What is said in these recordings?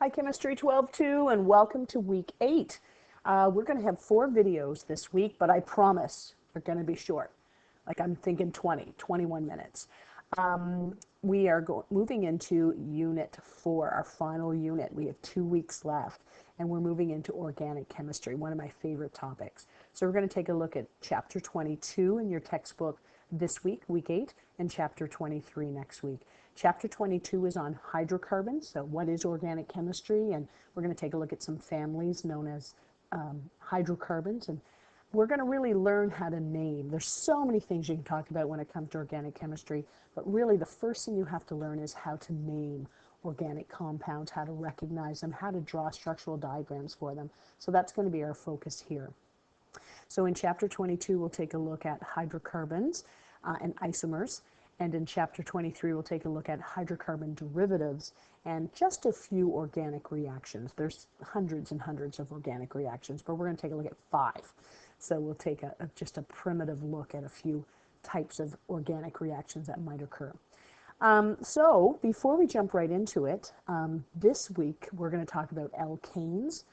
Hi, Chemistry 12-2, and welcome to week 8. We're going to have 4 videos this week, but I promise they're going to be short. Like I'm thinking 21 minutes. We are moving into Unit 4, our final unit. We have 2 weeks left, and we're moving into organic chemistry, one of my favorite topics. So we're going to take a look at Chapter 22 in your textbook this week, week 8, and Chapter 23 next week. Chapter 22 is on hydrocarbons, so what is organic chemistry, and we're going to take a look at some families known as hydrocarbons, and we're going to really learn how to name. There's so many things you can talk about when it comes to organic chemistry, but really the first thing you have to learn is how to name organic compounds, how to recognize them, how to draw structural diagrams for them. So that's going to be our focus here. So in Chapter 22, we'll take a look at hydrocarbons and isomers. And in Chapter 23, we'll take a look at hydrocarbon derivatives and just a few organic reactions. There's hundreds and hundreds of organic reactions, but we're going to take a look at 5. So we'll take just a primitive look at a few types of organic reactions that might occur. So before we jump right into it, this week we're going to talk about alkanes,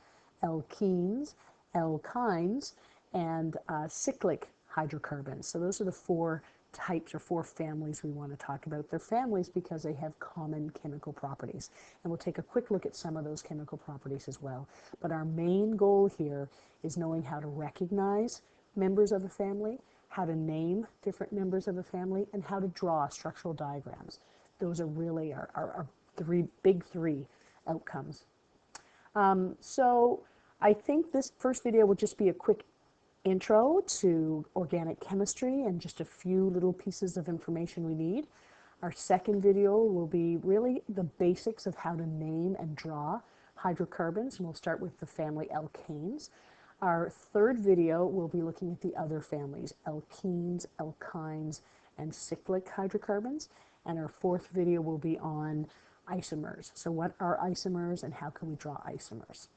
alkenes, alkynes, and cyclic hydrocarbons. So those are the 4 types or 4 families we want to talk about. They're families because they have common chemical properties. And we'll take a quick look at some of those chemical properties as well. But our main goal here is knowing how to recognize members of a family, how to name different members of a family, and how to draw structural diagrams. Those are really our big three outcomes. So I think this first video will just be a quick intro to organic chemistry and just a few little pieces of information we need. Our second video will be really the basics of how to name and draw hydrocarbons, and we'll start with the family alkanes. Our third video will be looking at the other families, alkenes, alkynes, and cyclic hydrocarbons. And our fourth video will be on isomers. So what are isomers and how can we draw isomers?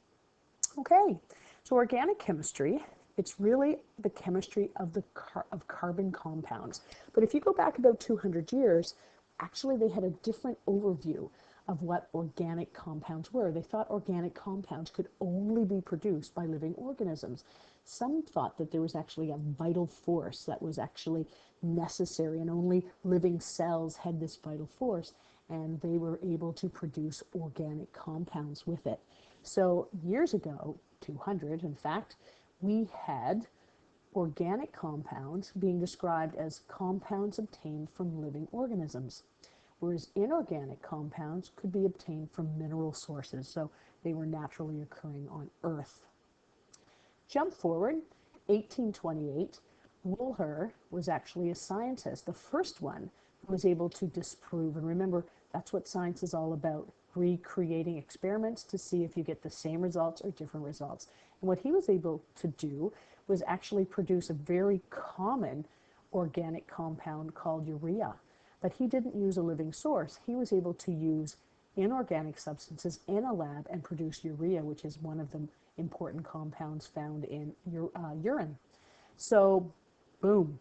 Okay, so organic chemistry, it's really the chemistry of carbon compounds. But if you go back about 200 years, actually they had a different overview of what organic compounds were. They thought organic compounds could only be produced by living organisms. Some thought that there was actually a vital force that was actually necessary, and only living cells had this vital force, and they were able to produce organic compounds with it. So years ago, 200 in fact, we had organic compounds being described as compounds obtained from living organisms, whereas inorganic compounds could be obtained from mineral sources, so they were naturally occurring on Earth. Jump forward, 1828, Wohlher was actually a scientist, the first one who was able to disprove, and remember, that's what science is all about, recreating experiments to see if you get the same results or different results. And what he was able to do was actually produce a very common organic compound called urea. But he didn't use a living source. He was able to use inorganic substances in a lab and produce urea, which is one of the important compounds found in urine. So, boom,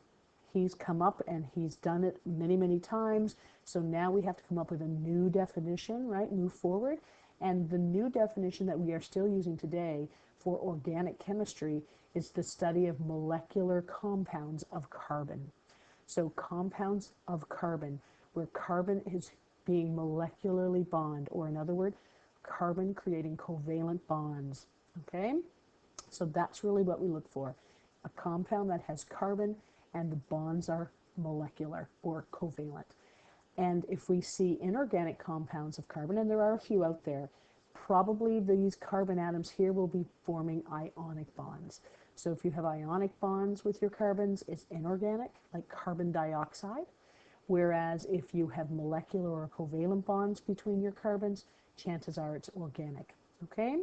he's come up and he's done it many, many times. So now we have to come up with a new definition, right? Move forward. And the new definition that we are still using today for organic chemistry is the study of molecular compounds of carbon. So compounds of carbon, where carbon is being molecularly bonded, or in other words, carbon creating covalent bonds. Okay? So that's really what we look for. A compound that has carbon and the bonds are molecular or covalent. And if we see inorganic compounds of carbon, and there are a few out there, probably these carbon atoms here will be forming ionic bonds. So if you have ionic bonds with your carbons, it's inorganic, like carbon dioxide. Whereas if you have molecular or covalent bonds between your carbons, chances are it's organic. Okay?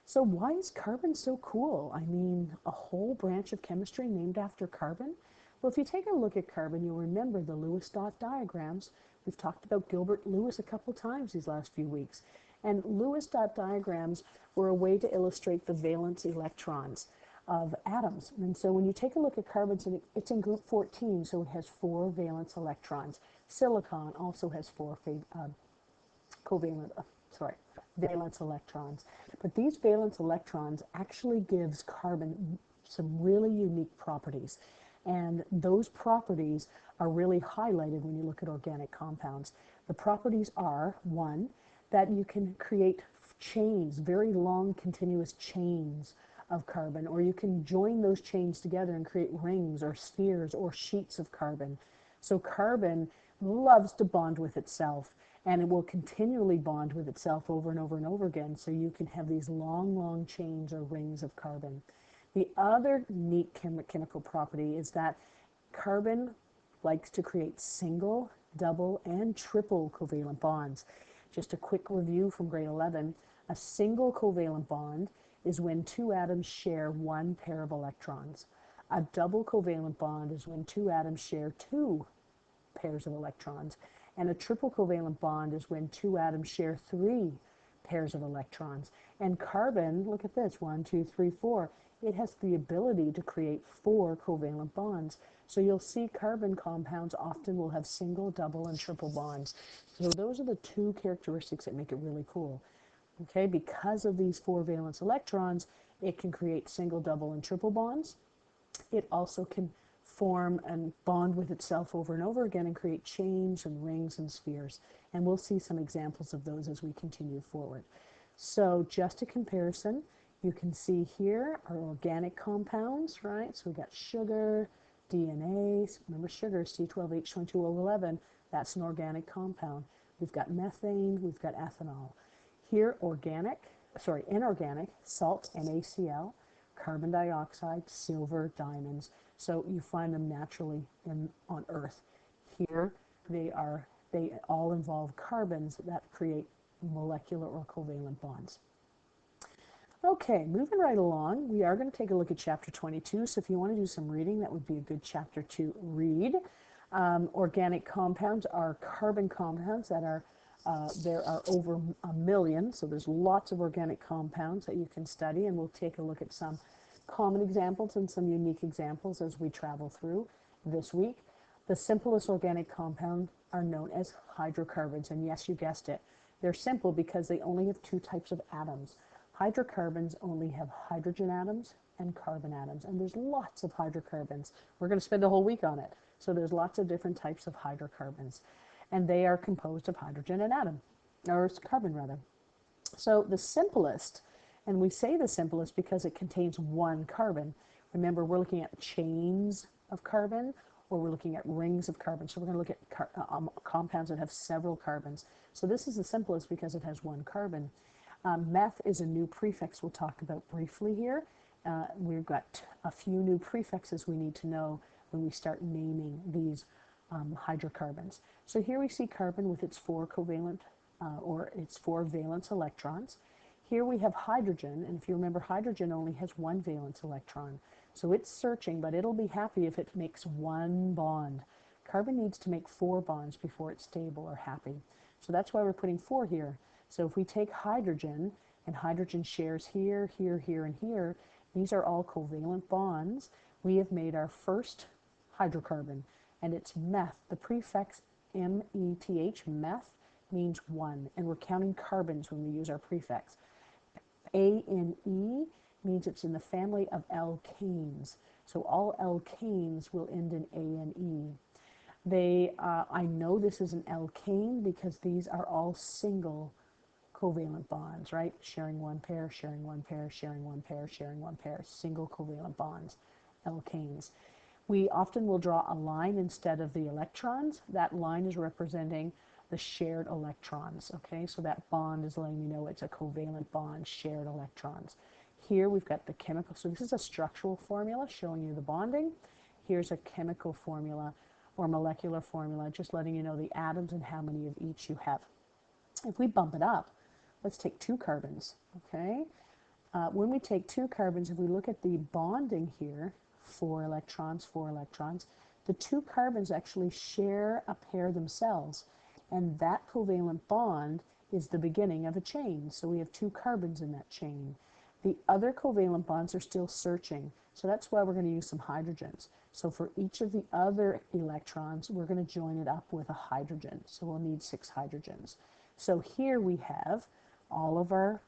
So why is carbon so cool? I mean, a whole branch of chemistry named after carbon? Well, if you take a look at carbon, you'll remember the Lewis dot diagrams. We've talked about Gilbert Lewis a couple times these last few weeks. And Lewis dot diagrams were a way to illustrate the valence electrons of atoms. And so when you take a look at carbons, it's in group 14, so it has 4 valence electrons. Silicon also has 4 covalent, valence electrons. But these valence electrons actually gives carbon some really unique properties. And those properties are really highlighted when you look at organic compounds. The properties are, one, that you can create chains, very long continuous chains of carbon, or you can join those chains together and create rings or spheres or sheets of carbon. So carbon loves to bond with itself, and it will continually bond with itself over and over and over again, so you can have these long, long chains or rings of carbon. The other neat chemical property is that carbon likes to create single, double, and triple covalent bonds. Just a quick review from grade 11. A single covalent bond is when two atoms share one pair of electrons. A double covalent bond is when two atoms share two pairs of electrons. And a triple covalent bond is when two atoms share three pairs of electrons. And carbon, look at this, 1, 2, 3, 4. It has the ability to create 4 covalent bonds. So you'll see carbon compounds often will have single, double, and triple bonds. So those are the two characteristics that make it really cool. Okay, because of these 4 valence electrons, it can create single, double, and triple bonds. It also can form and bond with itself over and over again and create chains and rings and spheres. And we'll see some examples of those as we continue forward. So just a comparison, you can see here our organic compounds, right? So we've got sugar, DNA, remember sugar, C12H22O11, that's an organic compound. We've got methane, we've got ethanol. Here, inorganic, salt, NaCl, carbon dioxide, silver, diamonds. So you find them naturally on Earth. Here, they all involve carbons that create molecular or covalent bonds. Okay, moving right along, we are going to take a look at chapter 22. So if you want to do some reading, that would be a good chapter to read. Organic compounds are carbon compounds that are there are over 1 million, so there's lots of organic compounds that you can study, and we'll take a look at some common examples and some unique examples as we travel through this week. The simplest organic compounds are known as hydrocarbons, and yes, you guessed it. They're simple because they only have 2 types of atoms. Hydrocarbons only have hydrogen atoms and carbon atoms, and there's lots of hydrocarbons. We're going to spend a whole week on it. So there's lots of different types of hydrocarbons, and they are composed of hydrogen and atom, or carbon rather. So the simplest, and we say the simplest because it contains 1 carbon. Remember, we're looking at chains of carbon, or we're looking at rings of carbon. So we're going to look at compounds that have several carbons. So this is the simplest because it has 1 carbon. Meth is a new prefix we'll talk about briefly here. We've got a few new prefixes we need to know when we start naming these hydrocarbons. So here we see carbon with its 4 covalent or its 4 valence electrons. Here we have hydrogen, and if you remember, hydrogen only has 1 valence electron. So it's searching, but it'll be happy if it makes 1 bond. Carbon needs to make 4 bonds before it's stable or happy. So that's why we're putting 4 here. So if we take hydrogen, and hydrogen shares here, here, here, and here, these are all covalent bonds. We have made our first hydrocarbon, and it's meth. The prefix METH, meth, means 1, and we're counting carbons when we use our prefix. ANE means it's in the family of alkanes. So all alkanes will end in ANE. I know this is an alkane because these are all single covalent bonds, right? Sharing 1 pair, sharing 1 pair, sharing 1 pair, sharing 1 pair, single covalent bonds, alkanes. We often will draw a line instead of the electrons. That line is representing the shared electrons, okay? So that bond is letting you know it's a covalent bond, shared electrons. Here we've got the chemical, so this is a structural formula showing you the bonding. Here's a chemical formula or molecular formula, just letting you know the atoms and how many of each you have. If we bump it up, let's take 2 carbons, okay? When we take 2 carbons, if we look at the bonding here, 4 electrons, 4 electrons, the 2 carbons actually share a pair themselves, and that covalent bond is the beginning of a chain. So we have 2 carbons in that chain. The other covalent bonds are still searching, so that's why we're going to use some hydrogens. So for each of the other electrons, we're going to join it up with a hydrogen. So we'll need 6 hydrogens. So here we have all of our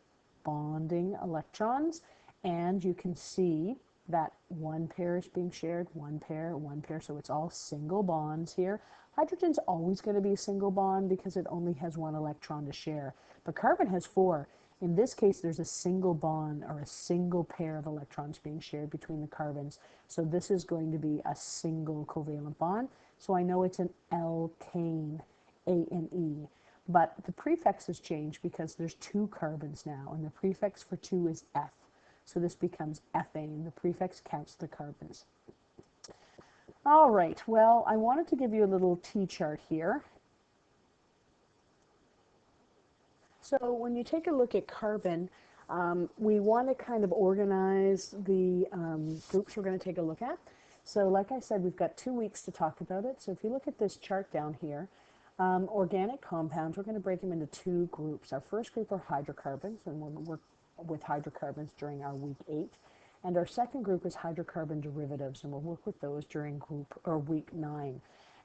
bonding electrons, and you can see that one pair is being shared, one pair, so it's all single bonds here. Hydrogen's always going to be a single bond because it only has one electron to share, but carbon has four. In this case, there's a single bond or a single pair of electrons being shared between the carbons, so this is going to be a single covalent bond, so I know it's an alkane, A-N-E. But the prefix has changed because there's two carbons now, and the prefix for two is F. So this becomes ethane. The prefix counts the carbons. All right, well, I wanted to give you a little T-chart here. So when you take a look at carbon, we want to kind of organize the groups we're going to take a look at. So like I said, we've got 2 weeks to talk about it. So if you look at this chart down here, organic compounds, we're going to break them into two groups. Our first group are hydrocarbons, and we'll work with hydrocarbons during our week 8. And our second group is hydrocarbon derivatives, and we'll work with those during week 9.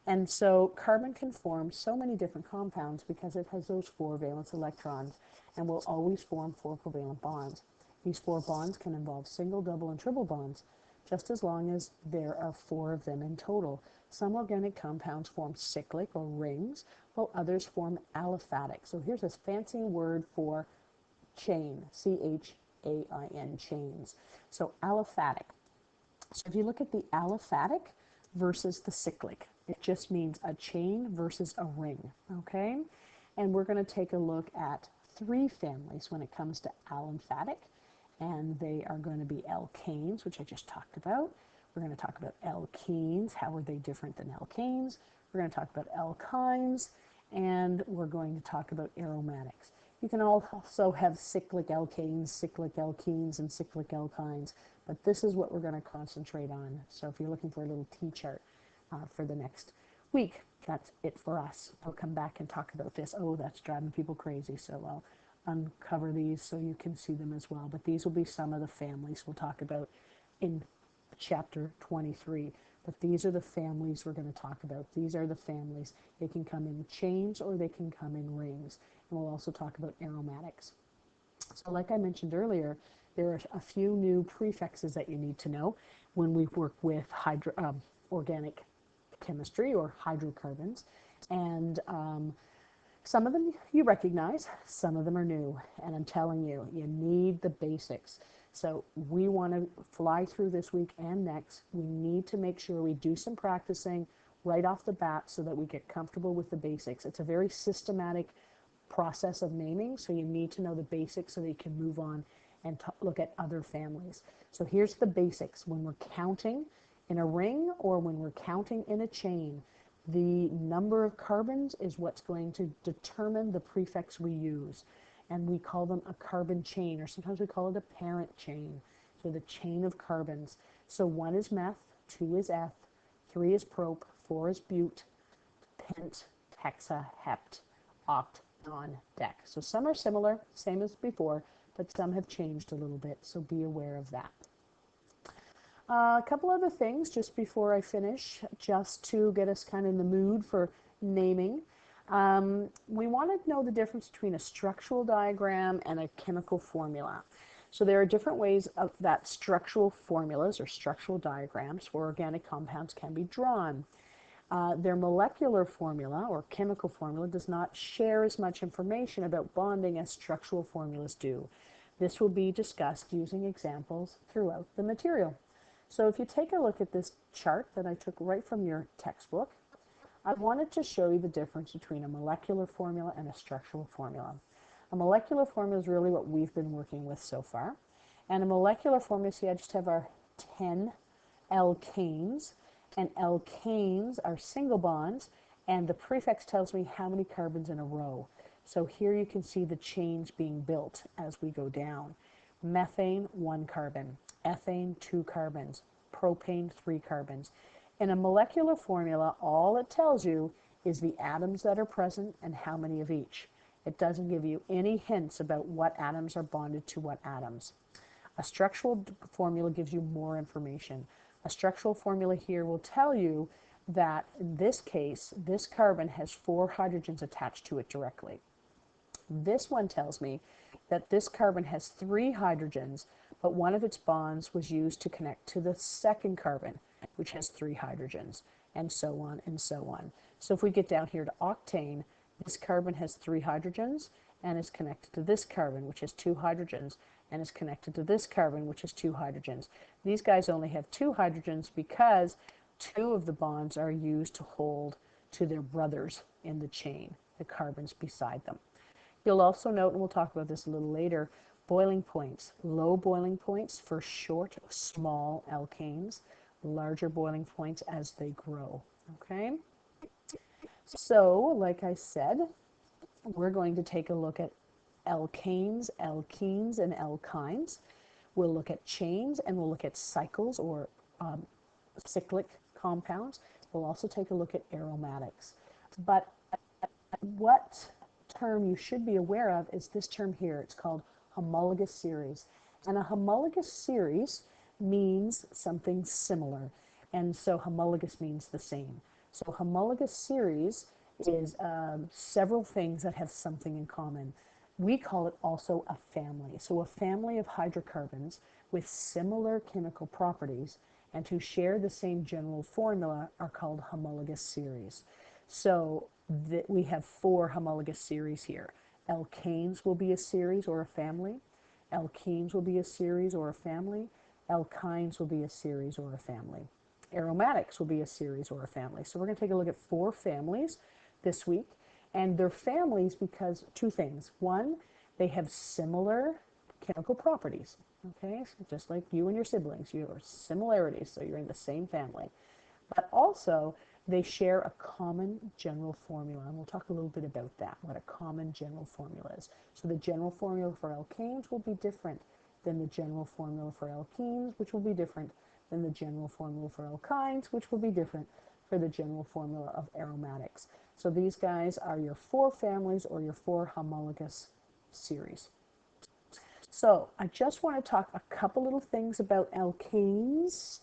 And so carbon can form so many different compounds because it has those 4 valence electrons and will always form 4 covalent bonds. These 4 bonds can involve single, double, and triple bonds, just as long as there are 4 of them in total. Some organic compounds form cyclic or rings, while others form aliphatic. So here's a fancy word for chain, C-H-A-I-N, chains. So aliphatic. So if you look at the aliphatic versus the cyclic, it just means a chain versus a ring, okay? And we're going to take a look at 3 families when it comes to aliphatic, and they are going to be alkanes, which I just talked about. We're going to talk about alkenes. How are they different than alkanes? We're going to talk about alkynes, and we're going to talk about aromatics. You can also have cyclic alkanes, cyclic alkenes, and cyclic alkynes, but this is what we're going to concentrate on. So if you're looking for a little T-chart for the next week, that's it for us. I'll come back and talk about this. Oh, that's driving people crazy, so I'll uncover these so you can see them as well. But these will be some of the families we'll talk about in chapter 23. But these are the families we're going to talk about. These are the families. They can come in chains or they can come in rings. And we'll also talk about aromatics. So like I mentioned earlier, there are a few new prefixes that you need to know when we work with organic chemistry or hydrocarbons. And some of them you recognize, some of them are new. And I'm telling you, you need the basics. So we want to fly through this week and next. We need to make sure we do some practicing right off the bat so that we get comfortable with the basics. It's a very systematic process of naming, so you need to know the basics so that you can move on and look at other families. So here's the basics. When we're counting in a ring or when we're counting in a chain, the number of carbons is what's going to determine the prefix we use. And we call them a carbon chain, or sometimes we call it a parent chain. So the chain of carbons. So 1 is meth, 2 is eth, 3 is prop, 4 is bute, pent, hexa, hept, oct, non, dec. So some are similar, same as before, but some have changed a little bit, so be aware of that. A couple other things just before I finish, just to get us kind of in the mood for naming. We want to know the difference between a structural diagram and a chemical formula. So there are different ways of that structural formulas or structural diagrams for organic compounds can be drawn. Their molecular formula or chemical formula does not share as much information about bonding as structural formulas do. This will be discussed using examples throughout the material. So if you take a look at this chart that I took right from your textbook, I wanted to show you the difference between a molecular formula and a structural formula. A molecular formula is really what we've been working with so far. And a molecular formula, see, I just have our 10 alkanes, and alkanes are single bonds, and the prefix tells me how many carbons in a row. So here you can see the chains being built as we go down. Methane, 1 carbon. Ethane, 2 carbons. Propane, 3 carbons. In a molecular formula, all it tells you is the atoms that are present and how many of each. It doesn't give you any hints about what atoms are bonded to what atoms. A structural formula gives you more information. A structural formula here will tell you that in this case, this carbon has 4 hydrogens attached to it directly. This one tells me that this carbon has 3 hydrogens, but one of its bonds was used to connect to the second carbon, which has 3 hydrogens, and so on and so on. So if we get down here to octane, this carbon has 3 hydrogens and is connected to this carbon, which has 2 hydrogens, and is connected to this carbon, which has 2 hydrogens. These guys only have 2 hydrogens because 2 of the bonds are used to hold to their brothers in the chain, the carbons beside them. You'll also note, and we'll talk about this a little later, boiling points. Low boiling points for short, small alkanes, larger boiling points as they grow. Okay? So, like I said, we're going to take a look at alkanes, alkenes, and alkynes. We'll look at chains, and we'll look at cycles or cyclic compounds. We'll also take a look at aromatics. But what term you should be aware of is this term here. It's called homologous series. And a homologous series means something similar. And so homologous means the same. So homologous series is several things that have something in common. We call it also a family. So a family of hydrocarbons with similar chemical properties and who share the same general formula are called homologous series. So we have 4 homologous series here. Alkanes will be a series or a family. Alkenes will be a series or a family. Alkynes will be a series or a family. Aromatics will be a series or a family. So we're going to take a look at 4 families this week. And they're families because 2 things. One, they have similar chemical properties. Okay, so just like you and your siblings, you have similarities, so you're in the same family. But also, they share a common general formula, and we'll talk a little bit about that, what a common general formula is. So the general formula for alkanes will be different than the general formula for alkenes, which will be different than the general formula for alkynes, which will be different for the general formula of aromatics. So these guys are your 4 families or your 4 homologous series. So I just want to talk a couple little things about alkanes.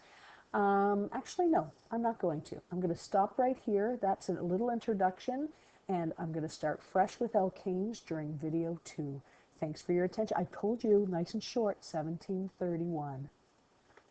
Actually, no, I'm not going to. I'm going to stop right here. That's a little introduction, and I'm going to start fresh with alkanes during video 2. Thanks for your attention. I told you, nice and short, 1731.